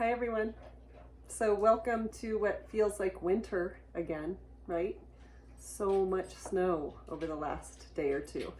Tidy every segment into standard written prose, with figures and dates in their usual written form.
Hi everyone. So welcome to what feels like winter again, right? So much snow over the last day or two.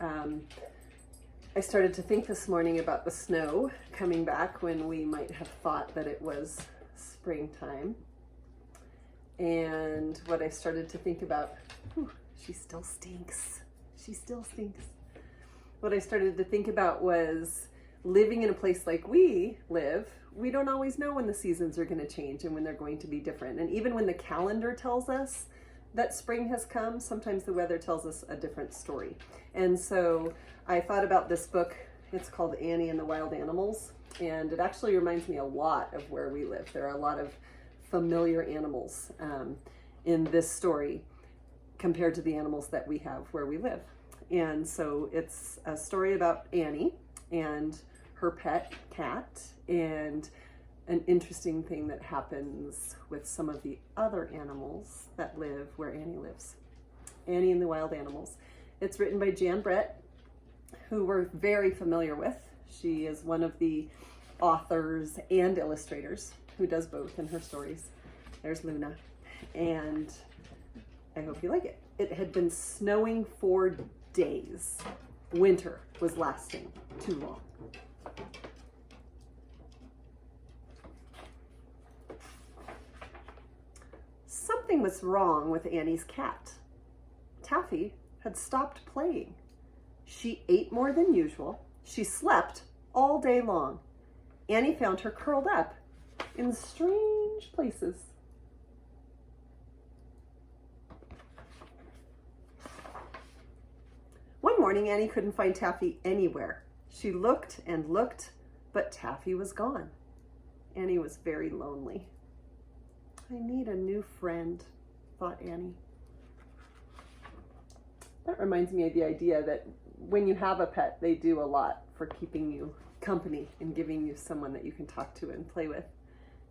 I started to think this morning about the snow coming back when we might have thought that it was springtime. And what I started to think about, she still stinks. She still stinks. What I started to think about was living in a place like we live. We don't always know when the seasons are going to change and when they're going to be different. And even when the calendar tells us that spring has come, sometimes the weather tells us a different story. And so I thought about this book. It's called Annie and the Wild Animals. And it actually reminds me a lot of where we live. There are a lot of familiar animals in this story compared to the animals that we have where we live. And so it's a story about Annie and her pet cat, and an interesting thing that happens with some of the other animals that live where Annie lives. Annie and the Wild Animals. It's written by Jan Brett, who we're very familiar with. She is one of the authors and illustrators who does both in her stories. There's Luna. And I hope you like it. It had been snowing for days. Winter was lasting too long. Something was wrong with Annie's cat. Taffy had stopped playing. She ate more than usual. She slept all day long. Annie found her curled up in strange places. One morning, Annie couldn't find Taffy anywhere. She looked and looked, but Taffy was gone. Annie was very lonely. I need a new friend, thought Annie. That reminds me of the idea that when you have a pet, they do a lot for keeping you company and giving you someone that you can talk to and play with.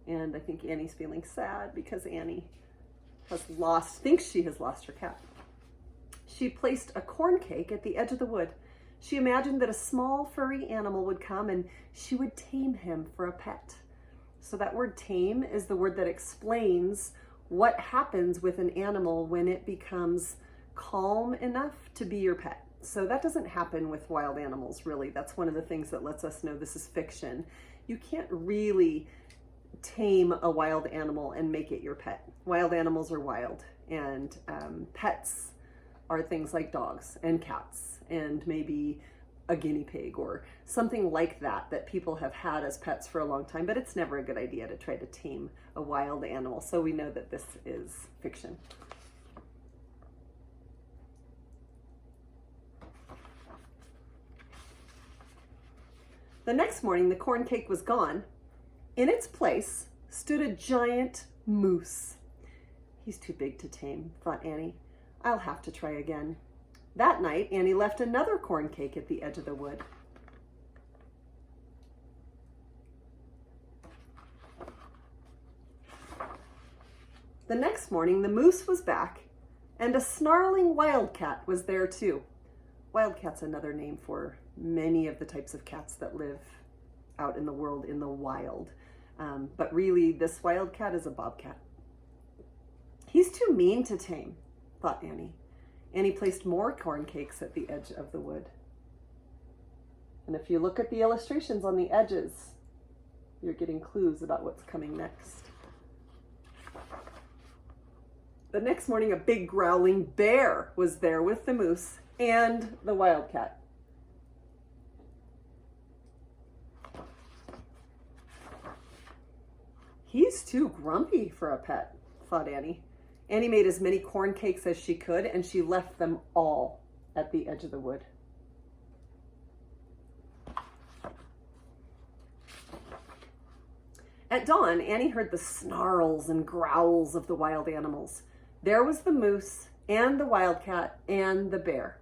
And I think Annie's feeling sad because Annie thinks she has lost her cat. She placed a corn cake at the edge of the wood. She imagined that a small furry animal would come and she would tame him for a pet. So that word tame is the word that explains what happens with an animal when it becomes calm enough to be your pet. So that doesn't happen with wild animals, really. That's one of the things that lets us know this is fiction. You can't really tame a wild animal and make it your pet. Wild animals are wild, and pets are things like dogs and cats and maybe a guinea pig or something like that people have had as pets for a long time, but it's never a good idea to try to tame a wild animal. So we know that this is fiction. The next morning, the corn cake was gone. In its place stood a giant moose. He's too big to tame, thought Annie. I'll have to try again. That night, Annie left another corn cake at the edge of the wood. The next morning, the moose was back, and a snarling wildcat was there too. Wildcat's another name for many of the types of cats that live out in the world in the wild. But really, this wildcat is a bobcat. He's too mean to tame, thought Annie. Annie placed more corn cakes at the edge of the wood. And if you look at the illustrations on the edges, you're getting clues about what's coming next. The next morning, a big growling bear was there with the moose and the wildcat. He's too grumpy for a pet, thought Annie. Annie made as many corn cakes as she could, and she left them all at the edge of the wood. At dawn, Annie heard the snarls and growls of the wild animals. There was the moose and the wildcat and the bear.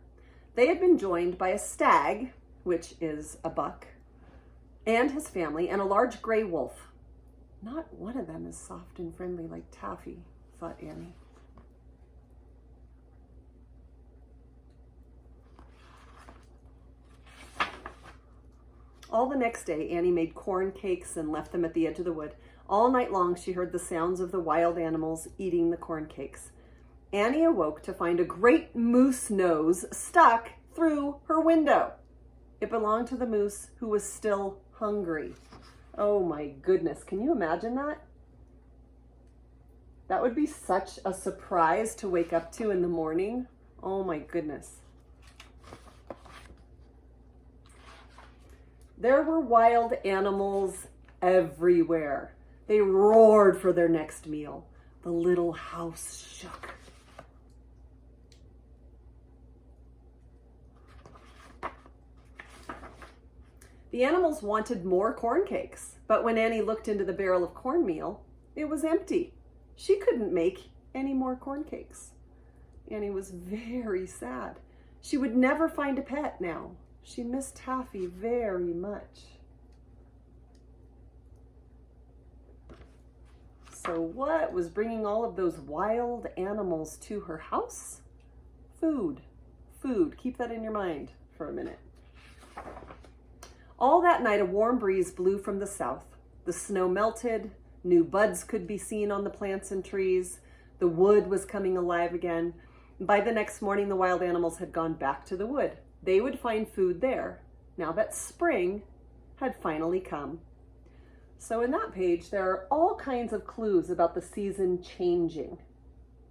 They had been joined by a stag, which is a buck, and his family, and a large gray wolf. Not one of them is soft and friendly like Taffy, thought Annie. All the next day, Annie made corn cakes and left them at the edge of the wood. All night long, she heard the sounds of the wild animals eating the corn cakes. Annie awoke to find a great moose nose stuck through her window. It belonged to the moose, who was still hungry. Oh my goodness, can you imagine that? That would be such a surprise to wake up to in the morning. Oh my goodness. There were wild animals everywhere. They roared for their next meal. The little house shook. The animals wanted more corn cakes, but when Annie looked into the barrel of cornmeal, it was empty. She couldn't make any more corn cakes. Annie was very sad. She would never find a pet now. She missed Taffy very much. So what was bringing all of those wild animals to her house? Food. Food. Keep that in your mind for a minute. All that night, a warm breeze blew from the south. The snow melted. New buds could be seen on the plants and trees. The wood was coming alive again. By the next morning, the wild animals had gone back to the wood. They would find food there, now that spring had finally come. So in that page, there are all kinds of clues about the season changing,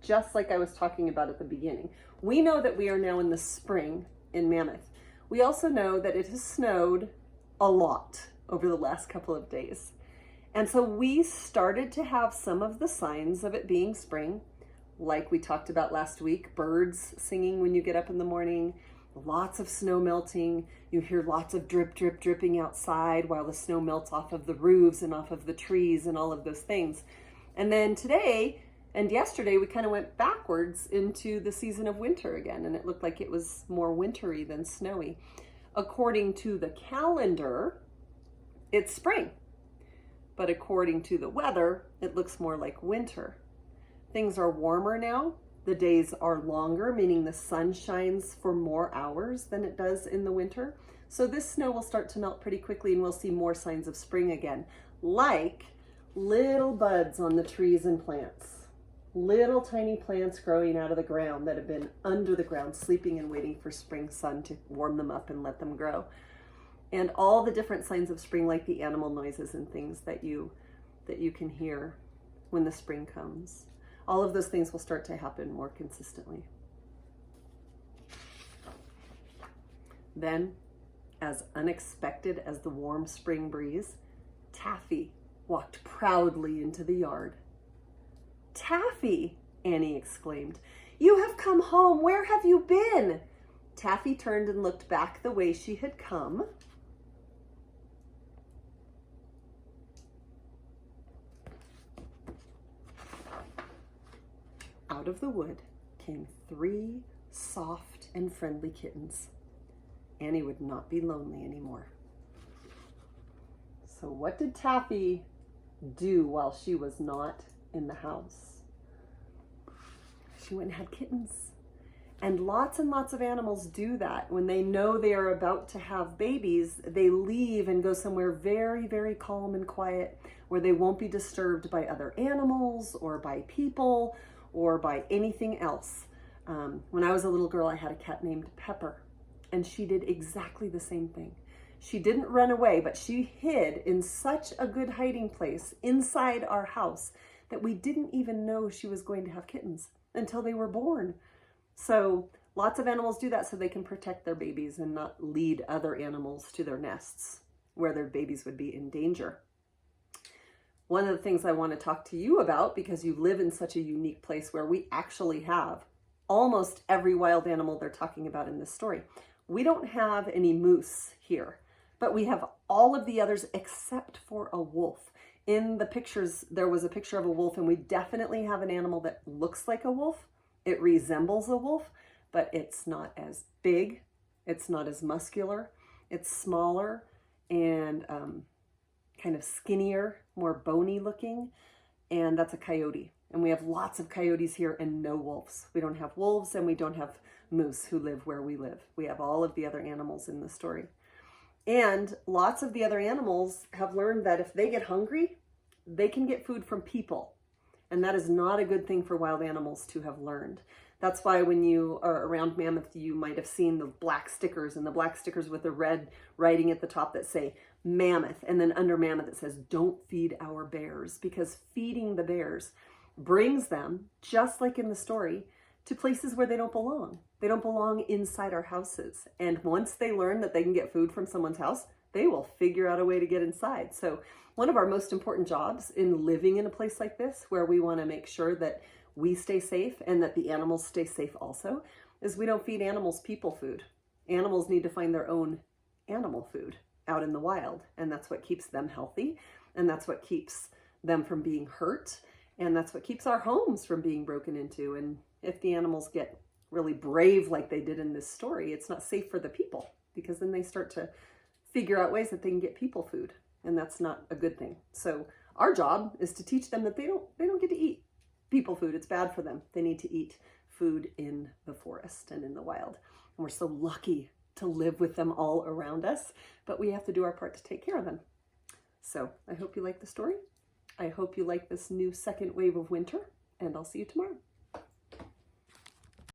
just like I was talking about at the beginning. We know that we are now in the spring in Mammoth. We also know that it has snowed a lot over the last couple of days. And so we started to have some of the signs of it being spring, like we talked about last week, birds singing when you get up in the morning, lots of snow melting. You hear lots of drip, drip, dripping outside while the snow melts off of the roofs and off of the trees and all of those things. And then today and yesterday, we kind of went backwards into the season of winter again, and it looked like it was more wintry than snowy. According to the calendar, it's spring. But according to the weather, it looks more like winter. Things are warmer now. The days are longer, meaning the sun shines for more hours than it does in the winter. So this snow will start to melt pretty quickly and we'll see more signs of spring again, like little buds on the trees and plants. Little tiny plants growing out of the ground that have been under the ground, sleeping and waiting for spring sun to warm them up and let them grow. And all the different signs of spring, like the animal noises and things that you can hear when the spring comes. All of those things will start to happen more consistently. Then, as unexpected as the warm spring breeze, Taffy walked proudly into the yard. "Taffy," Annie exclaimed, "you have come home. Where have you been?" Taffy turned and looked back the way she had come. Out of the wood came 3 soft and friendly kittens. Annie would not be lonely anymore. So what did Taffy do while she was not in the house? She went and had kittens. And lots of animals do that. When they know they are about to have babies, they leave and go somewhere very, very calm and quiet where they won't be disturbed by other animals or by people or by anything else. When I was a little girl, I had a cat named Pepper, and she did exactly the same thing. She didn't run away, but she hid in such a good hiding place inside our house that we didn't even know she was going to have kittens until they were born. So lots of animals do that so they can protect their babies and not lead other animals to their nests where their babies would be in danger. One of the things I want to talk to you about, because you live in such a unique place where we actually have almost every wild animal they're talking about in this story. We don't have any moose here, but we have all of the others except for a wolf. In the pictures, there was a picture of a wolf, and we definitely have an animal that looks like a wolf. It resembles a wolf, but it's not as big. It's not as muscular. It's smaller and kind of skinnier, more bony looking, and that's a coyote. And we have lots of coyotes here and no wolves. We don't have wolves and we don't have moose who live where we live. We have all of the other animals in the story. And lots of the other animals have learned that if they get hungry, they can get food from people. And that is not a good thing for wild animals to have learned. That's why when you are around mammoth, you might have seen the black stickers, and the black stickers with the red writing at the top that say mammoth, and then under mammoth it says don't feed our bears, because feeding the bears brings them, just like in the story, to places where they don't belong. They don't belong inside our houses. And once they learn that they can get food from someone's house, they will figure out a way to get inside. So one of our most important jobs in living in a place like this, where we want to make sure that we stay safe and that the animals stay safe also, is we don't feed animals people food. Animals need to find their own animal food out in the wild, and that's what keeps them healthy, and that's what keeps them from being hurt, and that's what keeps our homes from being broken into. And if the animals get really brave like they did in this story, it's not safe for the people, because then they start to figure out ways that they can get people food, and that's not a good thing. So our job is to teach them that they don't get to eat people food. It's bad for them. They need to eat food in the forest and in the wild. And we're so lucky to live with them all around us, but we have to do our part to take care of them. So I hope you like the story. I hope you like this new second wave of winter, and I'll see you tomorrow.